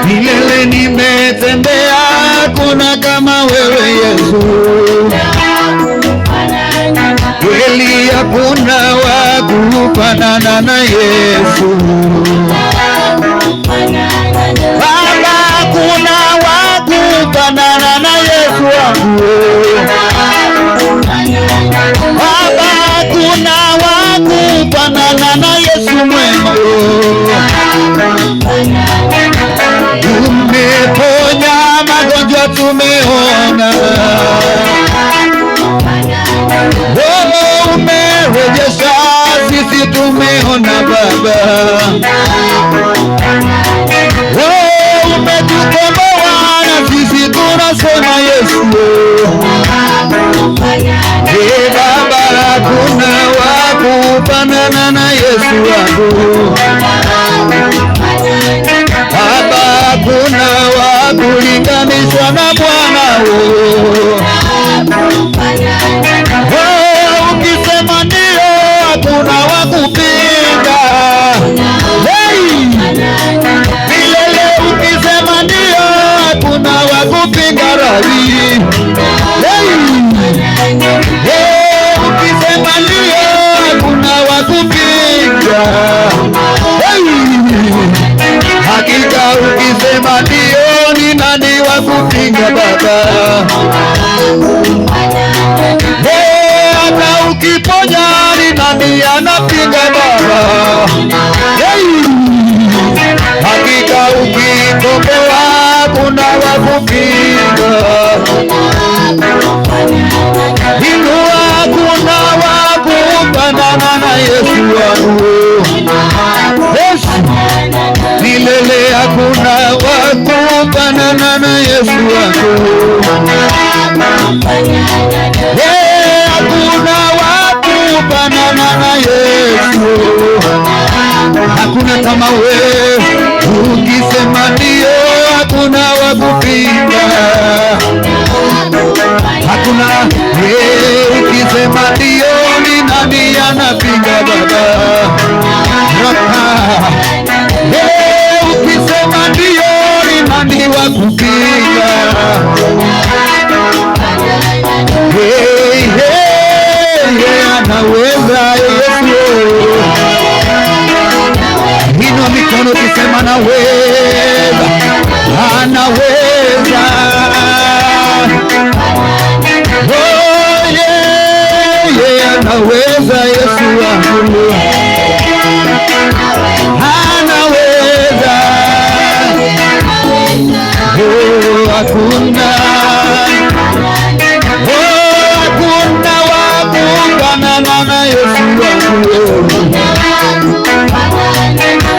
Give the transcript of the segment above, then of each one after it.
Milele nimetembea, kuna kama wewe Yesu. Kweli hakuna wa kufanana na Yesu. Baba, hakuna wa kufanana na Yesu wangu. Baba, hakuna wa kufanana na Yesu mwema. Umeponya magonjwa tumeona. Umerejesha sisi tumeona Baba. Umetukomboa na sisi tunasema Yesu. Baba, hakuna wa kufanana na Yesu wangu. Baba, hakuna wa kulinganishwa na Bwana. Ukisema ndio, hakuna wa kupinga. Milele ukisema ndio, hakuna wa kupinga rabi. Ukisema ndio, hakuna wa kupinga. Hakika ukisema ndio, ni nani wa kupinga Baba? Hata ukiponya, ni nani anapinga Baba? Hakika ukikomboa, kuna wa kupinga. Inua, kuna wa kufanana na Yesu wangu. Milele hakuna wa kufanana na Yesu wangu. Hakuna wa kufanana na Yesu. Hakuna kama wewe. Ukisema ndio, hakuna wa kupinga. Hakuna. Ukisema ndio, ni nani anapinga Baba? Ukisema ndio, ni nani wa kupinga? Anaweza Yesu. Inua mikono ukisema anaweza. Anaweza. Anaweza Yesu wangu. Anaweza. Hakuna. Hakuna wa kufanana na Yesu wangu.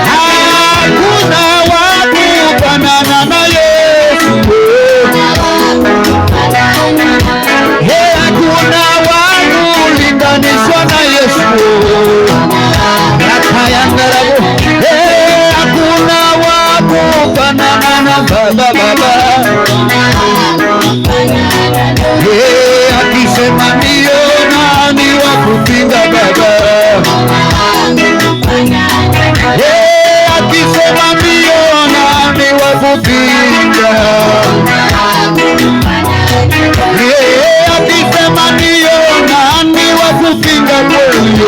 Hakuna wa kufanana na Yesu. Hakuna wa kulinganishwa na Yesu. Hakuna wa kufanana na Baba. Akisema ndio, nani wa kupinga Baba? Akisema ndio, nani wa kupinga? Akisema ndio, nani wa kupinga kweli?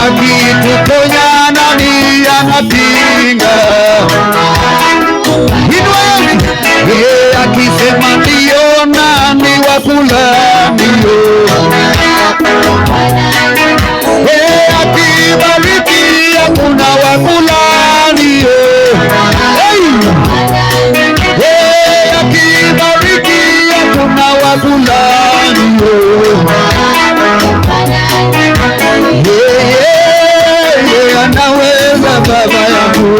Akituponya, nani anapinga? Akisema ndio, nani wa kulaaniwa? Akibariki, hakuna wa kulaaniwa. Akibariki, hakuna wa kulaaniwa. Anaweza Baba yangu.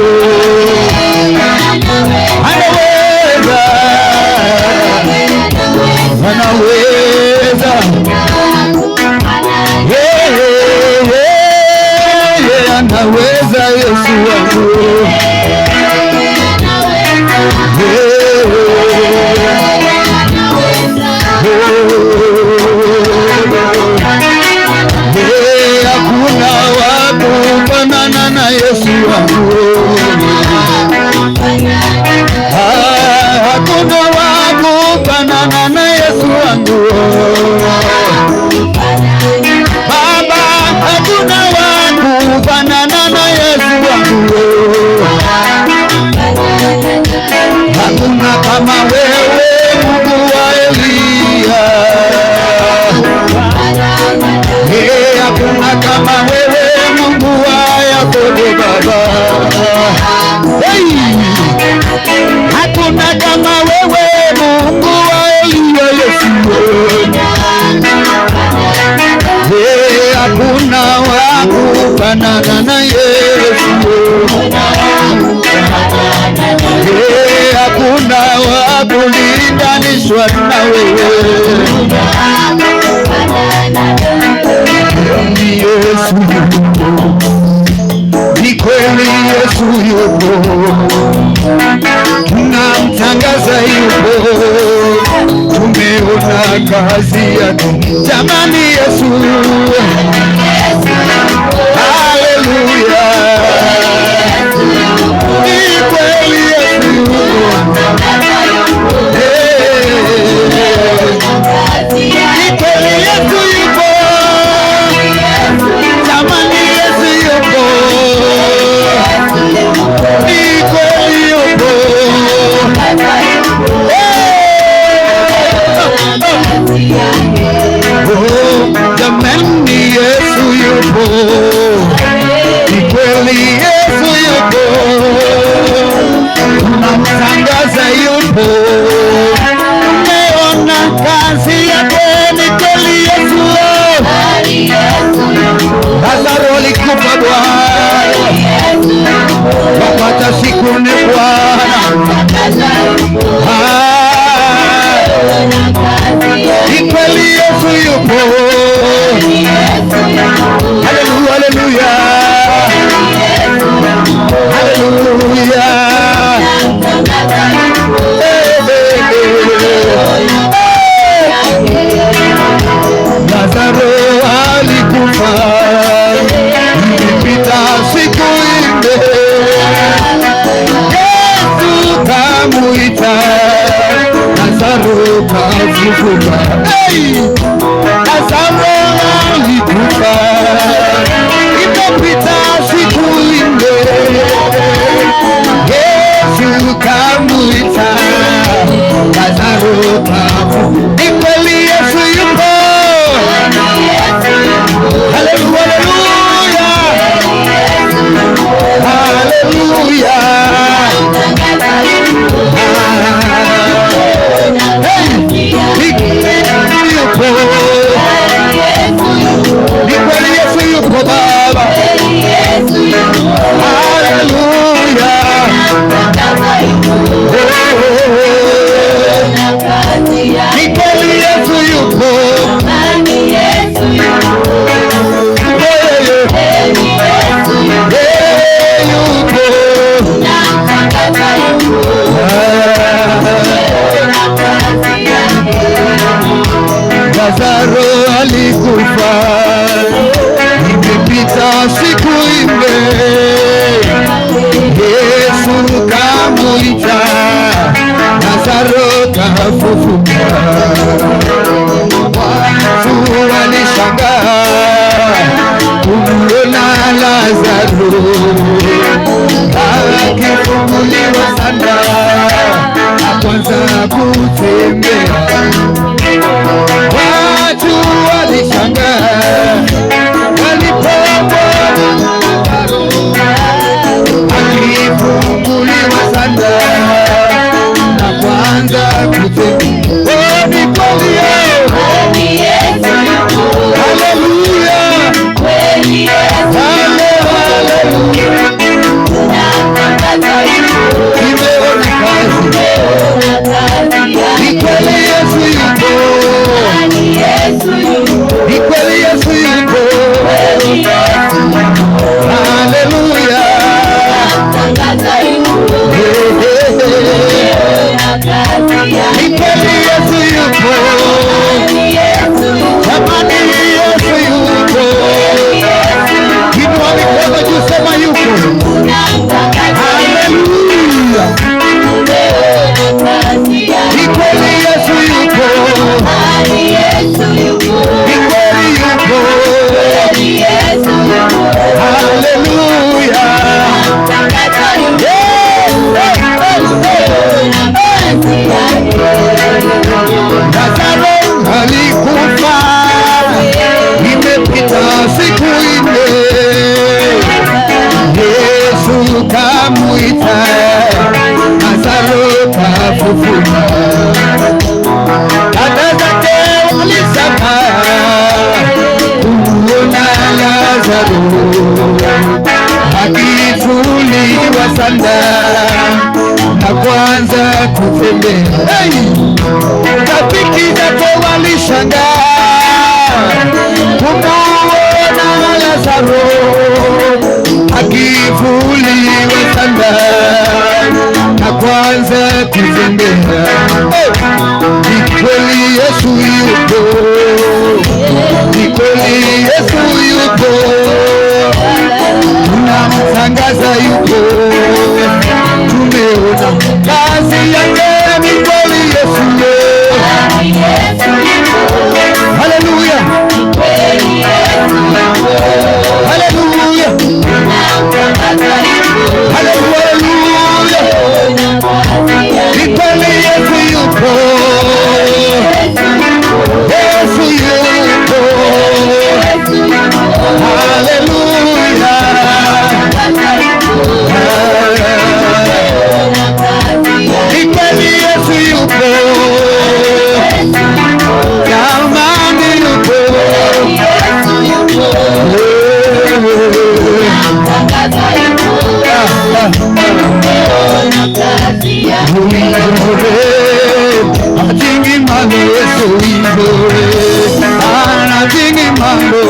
Anaweza. Anaweza. Anaweza Yesu wangu. kufanana na Yesu. Hakuna wa kulinganishwa na wewe. Ni Yesu yupo, ni kweli Yesu yupo, tunamtangaza yupo, tumeona kazi yake. Jamani, Yesu, haleluya, ni kweli Yesu yupo, ni kweli Yesu yupo, jamani, Yesu yupo, ni kweli yupo. Jamani, Yesu yupo, ni kweli Yesu yupo, tunamtangaza yupo, tumeona kazi yake. Ni kweli Yesu, Lazaro alikufa Bwana, wapata siku ni Bwana. Ni kweli Yesu yupo, haleluya, haleluya, haleluya. Lazaro alikufa, ilipita siku nne, Yesu kamuita, Lazaro kafufuka. Lazaro alikufa, ilipita siku nne, Yesu kamuita, Lazaro kafufuka. Ni kweli Yesu yupo, haleluya, haleluya, ni kweli Yesu yupo Baba, haleluya, ni kweli Yesu yupo, Lazaro alikufa, imepita siku nne, Yesu kamuita, Lazaro kafufuka. Watu walishangaa kumuona Lazaro akifunguliwa sana, kwanza kutembea. Watu walishangaa walipomwona akifunguliwa sana na kwanza kutembea. Ni kweli haleluya, imeona kazi. Ni kweli Yesu yupo, ni kweli Yesu yupo, haleluya, ni kweli Yesu yupo, jamani, Yesu yupo. Inua mikono juu, sema yupo, haleluya, ni kweli Yesu yupo, ni kweli yupo, haleluya. Lazaro alikufa, imepita siku nne, Yesu kamuita, Lazaro kafufuka. Dada zake walishangaa kumuona Lazaro wasanda na kwanza kutembea. Rafiki zake walishangaa kumuona Lazaro akivuliwa sanda na kwanza kutembea. Ni kweli Yesu yupo, ni kweli Yesu yupo, tunamtangaza yupo, tumeona kazi yake. Ni kweli Yesu yupo, haleluya, haleluya, haleluya. Ni kweli Yesu yupo, Yesu yupo, haleluya. Ni kweli Yesu yupo, jamani yupo, atingi mambo Yesu ibore, anatingi mambo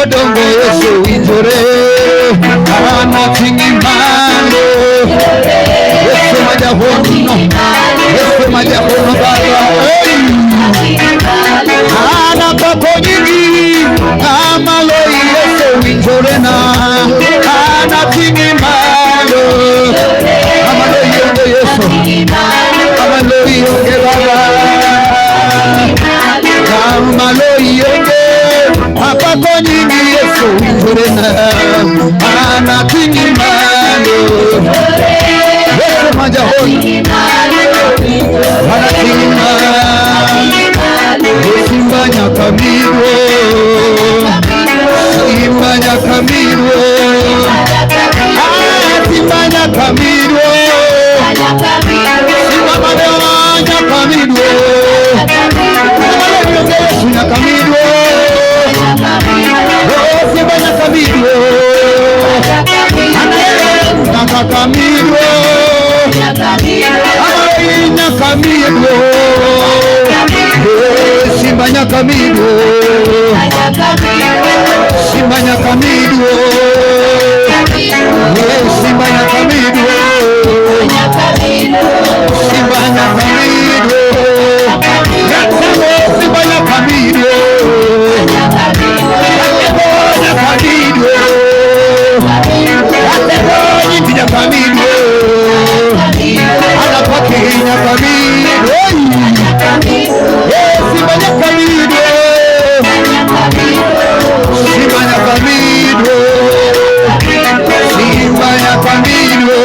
dongo Yesu injore anatingi malo Yesu majahono baba ana bako nyingi amalo Yesu injore na anatingi malo amalo yonge Yesu amalo yonge baba amalo yonge apako nyingi Yesu injorena anatingi malo Yesu majahoni anatingi malo Simba nyakamiro Simba nyakamiro Simba nyakamiro Simba madewa nyakamiro Yesu nyakamiro Simba nyakamiro Nakakamiro Amai nyakamiro Simba nyakamiro Simba nyakamiro Simba nyakamiro Simba nyakamiro Simba nyakamiro Simba nyakamiro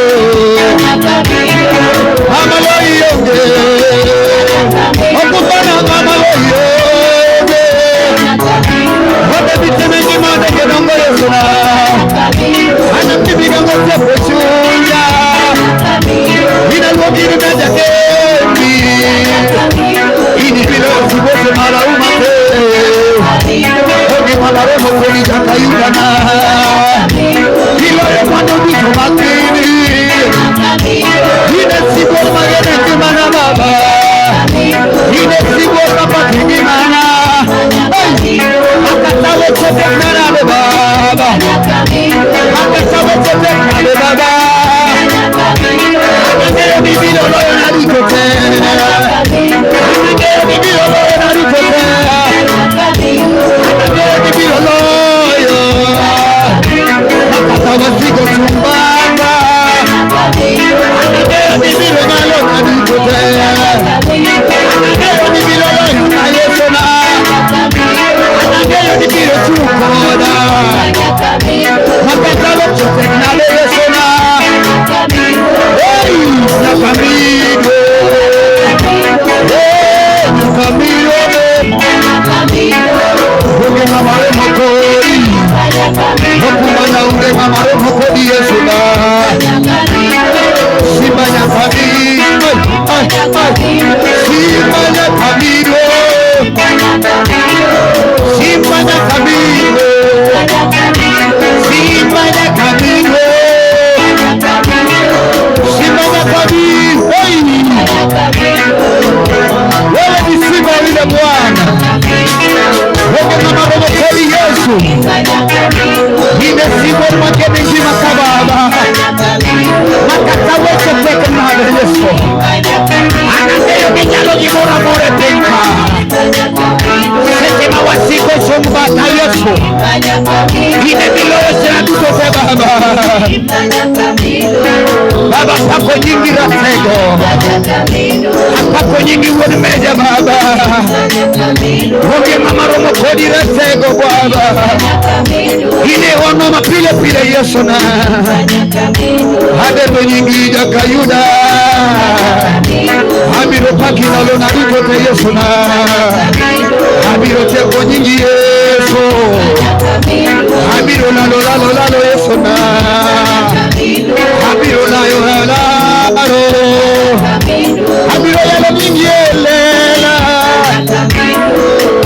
Baba, pako nyingi Ratego, pako nyingi uonemeja Baba, Roge mama romo kodi Ratego Baba, ine ono mapile pile Yesu na hade nyingi jakayuda, amiro paki na lona rikote Yesu na amiro teko nyingi Yesu, amiro lalo Yesu na amiro lalo amiro yalo nyingi elela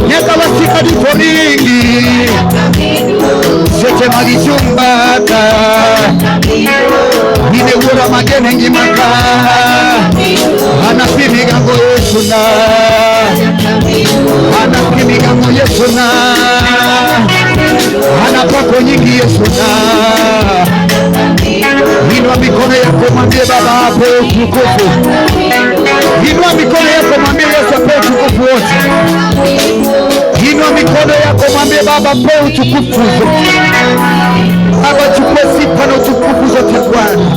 nyaka wasika diporingi sete magichumbaka nine ura magene ngimaka anapimigango Yesu na anapimigango Yesu na anapako nyingi Yesu na inua mikono yako mwambie Baba ape utukufu. Inua mikono yako mwambie Yesu ape utukufu wote. Inua mikono yako mwambie Baba ape utukufu. Baba chukua sifa na utukufu zote Bwana.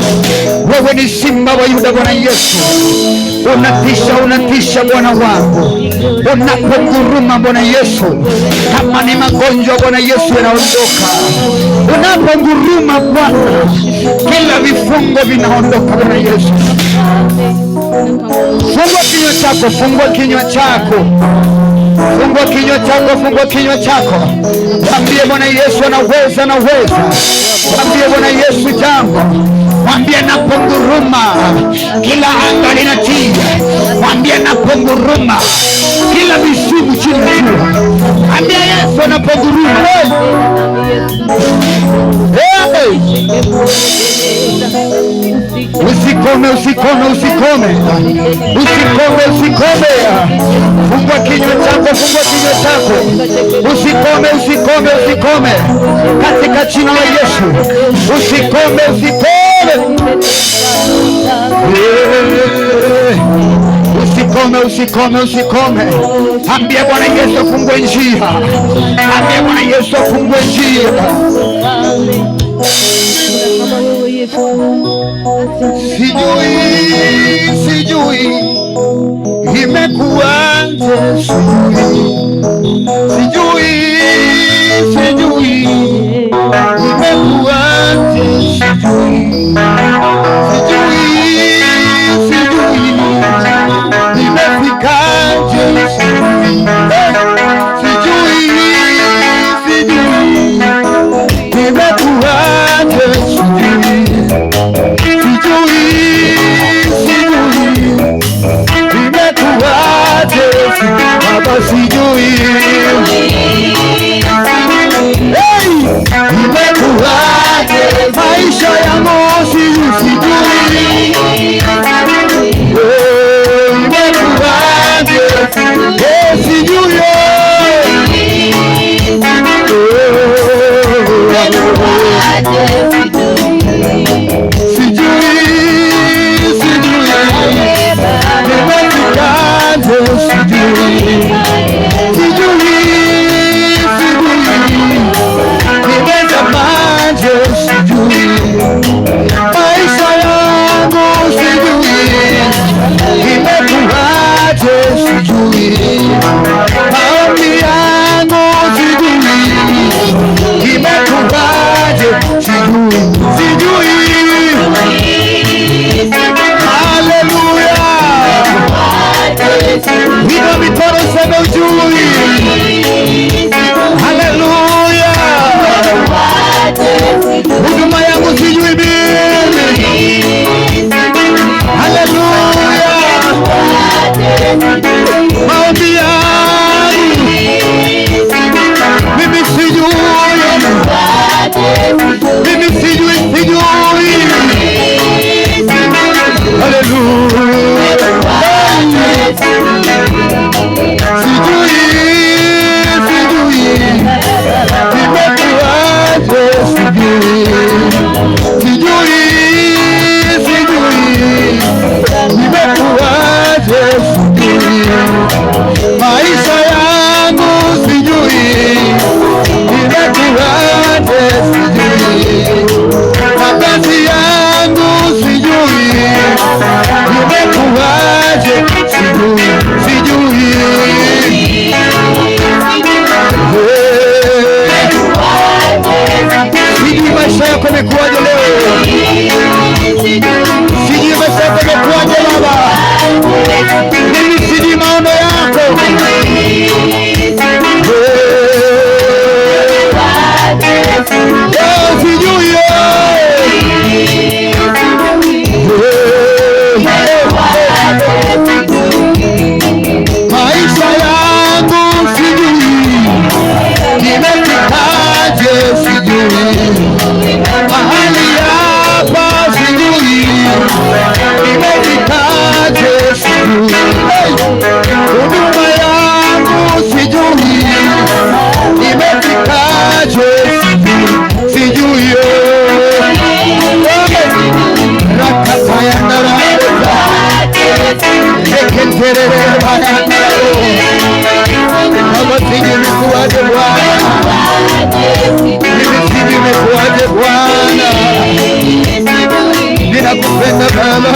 Wewe ni simba wa Yuda Bwana Yesu. Unatisha Bwana wangu. Unaponguruma Bwana Yesu, kama ni magonjwa Bwana Yesu yanaondoka. Unaponguruma Bwana, kila vifungo vinaondoka Bwana Yesu. Fungua kinywa chako, fungua kinywa chako. Fungua kinywa chako, fungua kinywa chako. Mwambie Bwana Yesu anaweza, anaweza. Mwambie Bwana Yesu jambo. Mwambie naponguruma, kila anga linatii. Mwambie naponguruma, kila misimu chini jua. Mwambie Yesu anaponguruma. Usikome, usikome, usikome. Usikome, usikome. Fungua kinywa chako, fungua kinywa chako. Usikome, usikome, usikome. Katika jina la Yesu. Usikome, usikome. Usikome, usikome, usikome. Ambia Bwana Yesu afungue njia. Ambia Bwana Yesu afungue njia. Sijui imekuwaje, sijui imekuwaje, sijui imefikaje, sijui imekuwaje, Baba, sijui imekuwaje Bwana, mimi sijui imekuwaje Bwana, ninakupenda Baba,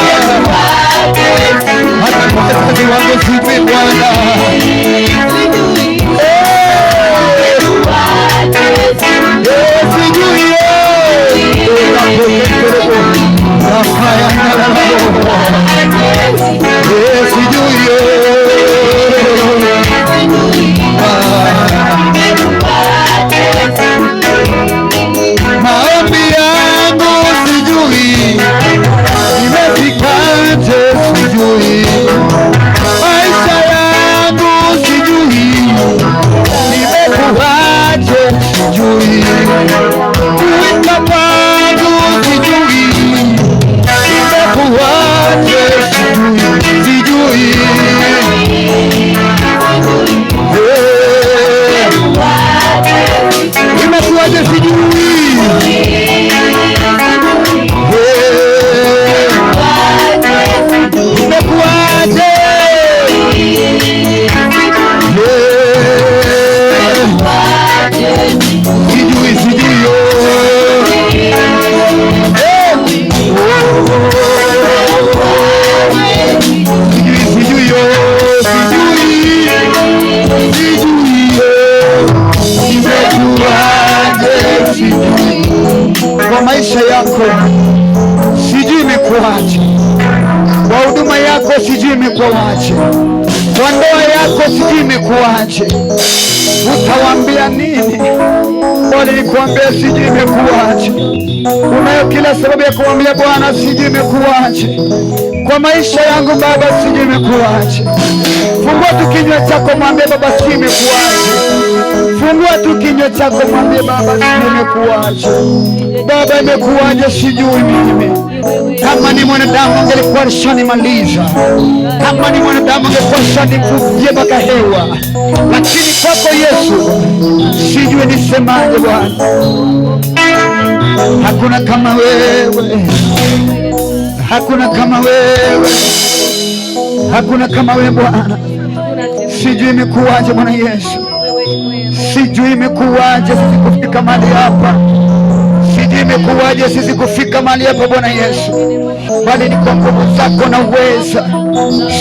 hata kwa wazazi wangu sijui Bwana, sijui maombi yangu sijui imefikaje, sijui maisha yangu sijui imekuwaje, sijui kuwika kwangu sijui imekuwaje, sijui imekuwaje, sijui kwa maisha yako sijui imekuwaje, kwa huduma yako sijui imekuwaje, kwa ndoa yako sijui imekuwaje. Utawaambia nini? Bwana nikuambia sijui imekuwaje. Unayo kila sababu ya kuambia Bwana sijui imekuwaje. Kwa maisha yangu Baba sijui imekuwaje. Fungua tu kinywa chako mwambie Baba sijui imekuwaje. Fungua tu kinywa chako mwambie Baba sijui imekuwaje. Baba imekuwaje sijui mimi. Kama ni mwanadamu angelikuwa alishanimaliza. Kama ni mwanadamu angelikuwa alishanifufia mpaka hewa. Lakini kwako Yesu sijui nisemaje Bwana. Hakuna kama wewe. Hakuna kama wewe. Hakuna kama wewe Bwana. Sijui imekuwaje Bwana Yesu. Sijui imekuwaje sisi kufika mahali hapa. Sijui imekuwaje sisi kufika mahali hapa Bwana Yesu. Bali ni kwa nguvu zako na uweza.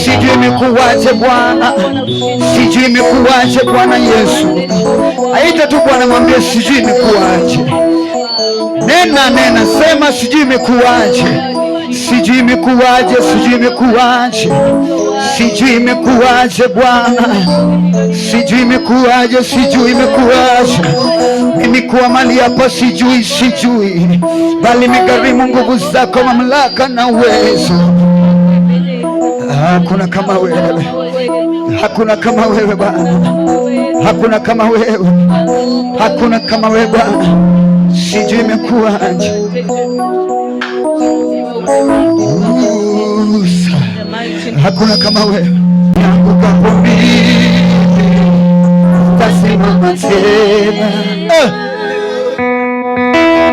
Sijui imekuwaje Bwana. Sijui imekuwaje Bwana Yesu. Aita tu Bwana mwambie sijui imekuwaje. Nena sema sijui imekuwaje. Sijui imekuwaje, sijui imekuwaje. Sijui imekuwaje Bwana. Sijui imekuwaje, sijui imekuwaje. Mimi kuwa mali hapa sijui. Bali nimegharimu nguvu zako, mamlaka na uwezo. Hakuna kama wewe. Hakuna kama wewe Bwana. Hakuna kama wewe. Hakuna kama wewe Bwana. Sijui imekuwaje. Hakuna kama wewe. Yangu kapo mimi tasimama tena.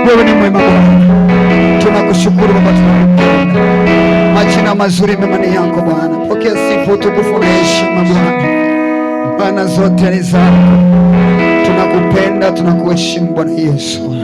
Wewe ni mwema Bwana. Tunakushukuru Baba, tunakupenda. Majina mazuri mema ni yako Bwana. Pokea sifa, utukufu na heshima Bwana. Bwana zote ni zako. Tunakupenda, tunakuheshimu Bwana Yesu.